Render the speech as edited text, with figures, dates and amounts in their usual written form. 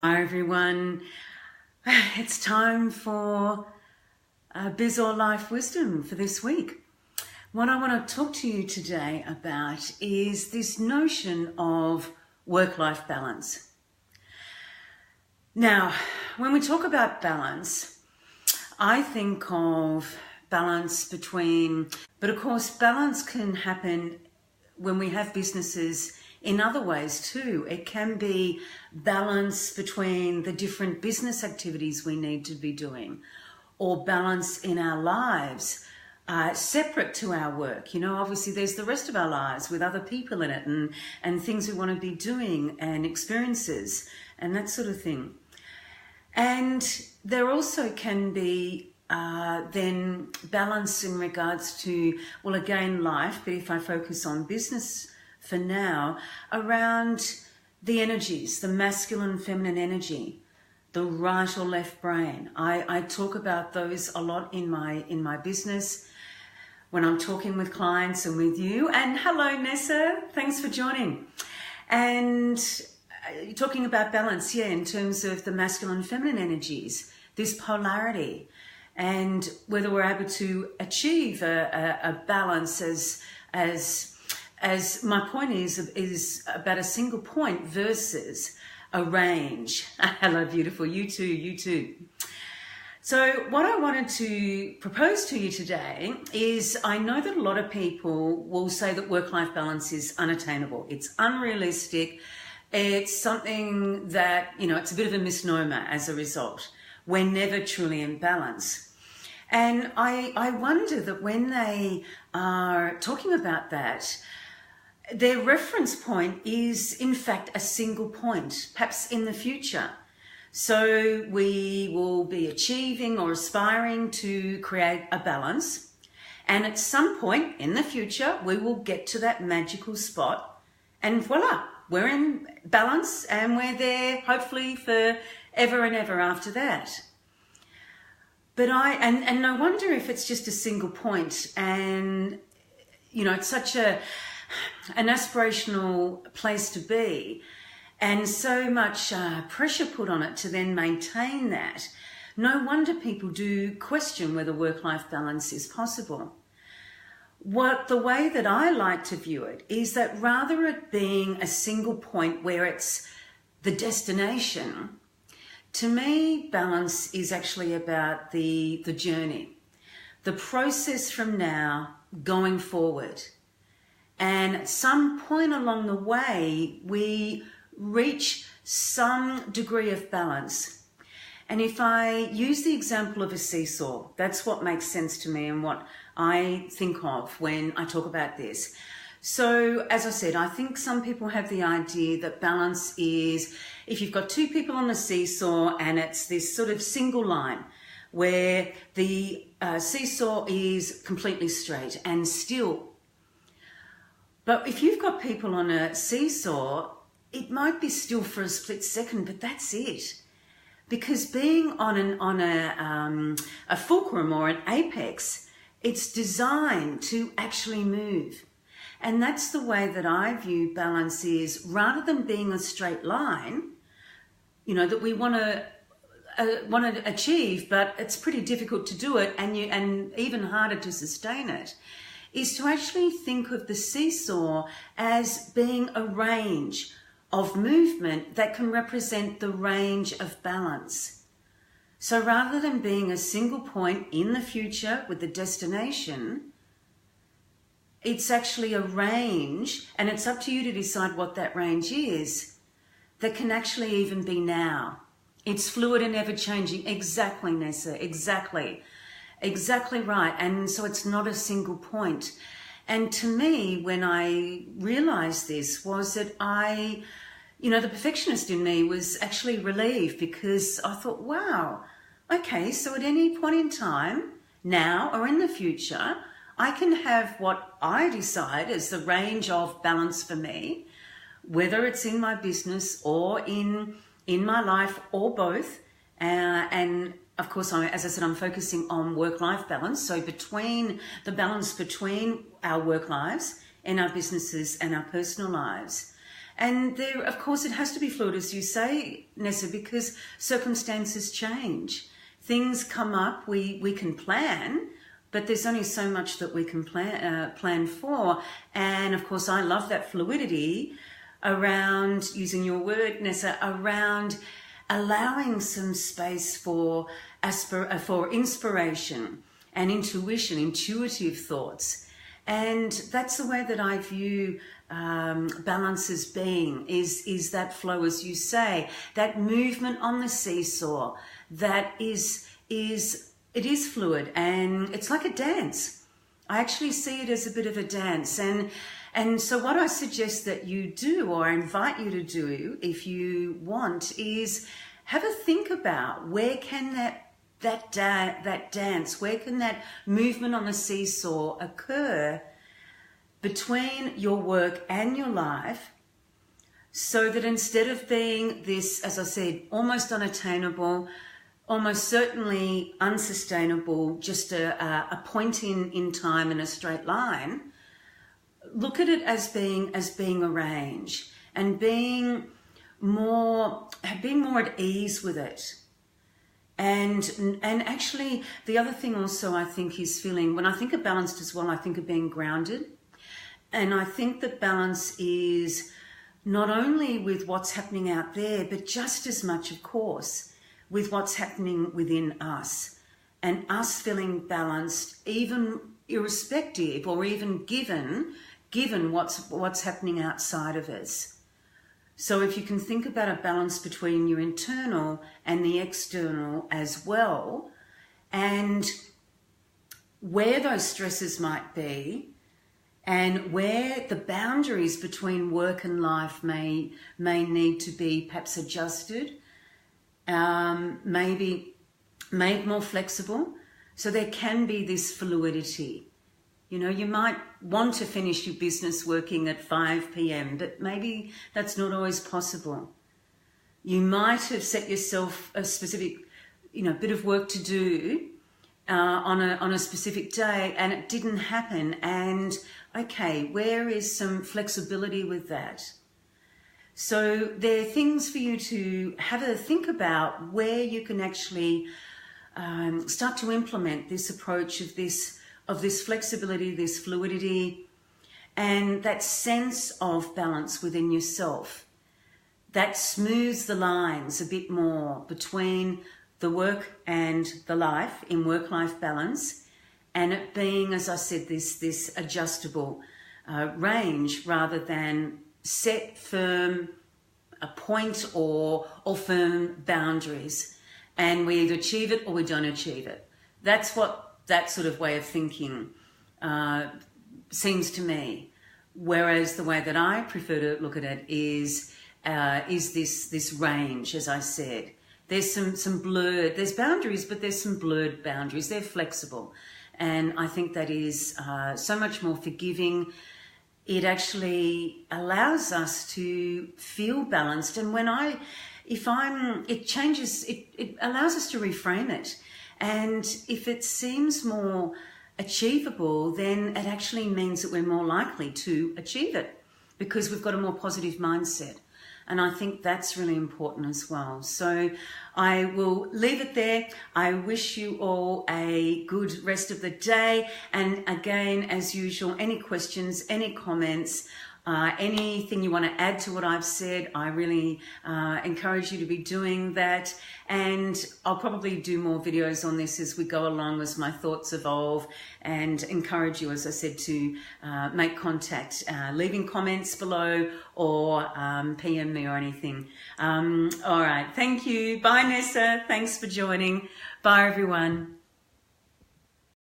Hi everyone, it's time for Biz or Life Wisdom for this week. What I want to talk to you today about is this notion of work-life balance. Now, when we talk about balance, I think of balance but of course balance can happen when we have businesses in other ways too. It can be balance between the different business activities we need to be doing, or balance in our lives separate to our work. Obviously there's the rest of our lives with other people in it and things we want to be doing and experiences and that sort of thing. And there also can be then balance in regards to, well, again, life, but if I focus on business for now, around the energies, the masculine, feminine energy, the right or left brain. I talk about those a lot in my business when I'm talking with clients and with you. And hello, Nessa, thanks for joining. And talking about balance, in terms of the masculine, feminine energies, this polarity, and whether we're able to achieve a balance as my point is about a single point versus a range. Hello, beautiful. You too. So what I wanted to propose to you today is, I know that a lot of people will say that work-life balance is unattainable. It's unrealistic. It's something that, it's a bit of a misnomer as a result. We're never truly in balance. And I wonder that when they are talking about that, their reference point is in fact a single point, perhaps in the future. So we will be achieving or aspiring to create a balance. And at some point in the future, we will get to that magical spot and voila, we're in balance and we're there hopefully for ever and ever after that. But and no wonder if it's just a single point and, it's such an aspirational place to be and so much pressure put on it to then maintain that. No wonder people do question whether work-life balance is possible. The way that I like to view it is that rather it being a single point where it's the destination, to me, balance is actually about the journey, the process from now going forward. And at some point along the way, we reach some degree of balance. And if I use the example of a seesaw, that's what makes sense to me and what I think of when I talk about this. So, as I said, I think some people have the idea that balance is if you've got two people on the seesaw and it's this sort of single line where the seesaw is completely straight and still. But if you've got people on a seesaw, it might be still for a split second, but that's it. Because being on a fulcrum or an apex, it's designed to actually move. And that's the way that I view balance is, rather than being a straight line, that we want to achieve, but it's pretty difficult to do it and even harder to sustain it, is to actually think of the seesaw as being a range of movement that can represent the range of balance. So rather than being a single point in the future with the destination, it's actually a range, and it's up to you to decide what that range is, that can actually even be now. It's fluid and ever-changing. Exactly, Nessa, exactly. Exactly right. And so it's not a single point. And to me, when I realized this, was that the perfectionist in me was actually relieved, because I thought, wow, okay, so at any point in time, now or in the future, I can have what I decide as the range of balance for me, whether it's in my business or in my life or both. And of course, as I said, I'm focusing on work-life balance. So between the balance between our work lives and our businesses and our personal lives. And there, of course, it has to be fluid, as you say, Nessa, because circumstances change. Things come up, we can plan, but there's only so much that we can plan for. And of course, I love that fluidity around, using your word, Nessa, around allowing some space for inspiration and intuition, intuitive thoughts. And that's the way that I view balance as being, is that flow, as you say, that movement on the seesaw that it is fluid, and it's like a dance. I actually see it as a bit of a dance. And so what I suggest that you do, or I invite you to do if you want, is have a think about where can that dance, where can that movement on the seesaw occur between your work and your life, so that instead of being this, as I said, almost unattainable, almost certainly unsustainable, just a point in time in a straight line, look at it as being arranged and being more at ease with it. And actually, the other thing also I think is feeling, when I think of balanced as well, I think of being grounded. And I think that balance is not only with what's happening out there, but just as much, of course, with what's happening within us, and us feeling balanced, even irrespective or even given what's happening outside of us. So if you can think about a balance between your internal and the external as well, and where those stresses might be, and where the boundaries between work and life may need to be perhaps adjusted, maybe made more flexible, so there can be this fluidity. You know, you might want to finish your business working at 5 p.m, but maybe that's not always possible. You might have set yourself a specific, bit of work to do on a specific day, and it didn't happen. And okay, where is some flexibility with that? So there are things for you to have a think about where you can actually start to implement this approach of this flexibility, this fluidity, and that sense of balance within yourself. That smooths the lines a bit more between the work and the life, in work-life balance, and it being, as I said, this adjustable range rather than set firm a point or firm boundaries, and we either achieve it or we don't achieve it. That's what that sort of way of thinking seems to me. Whereas the way that I prefer to look at it is this range, as I said. There's some blurred, there's boundaries, but there's some blurred boundaries. They're flexible. And I think that is so much more forgiving. It actually allows us to feel balanced. And it changes, it allows us to reframe it. And if it seems more achievable, then it actually means that we're more likely to achieve it because we've got a more positive mindset. And I think that's really important as well. So I will leave it there. I wish you all a good rest of the day. And again, as usual, any questions, any comments, anything you want to add to what I've said, I really encourage you to be doing that. And I'll probably do more videos on this as we go along, as my thoughts evolve, and encourage you, as I said, to make contact, leaving comments below or PM me or anything. All right, thank you. Bye, Nessa. Thanks for joining. Bye, everyone.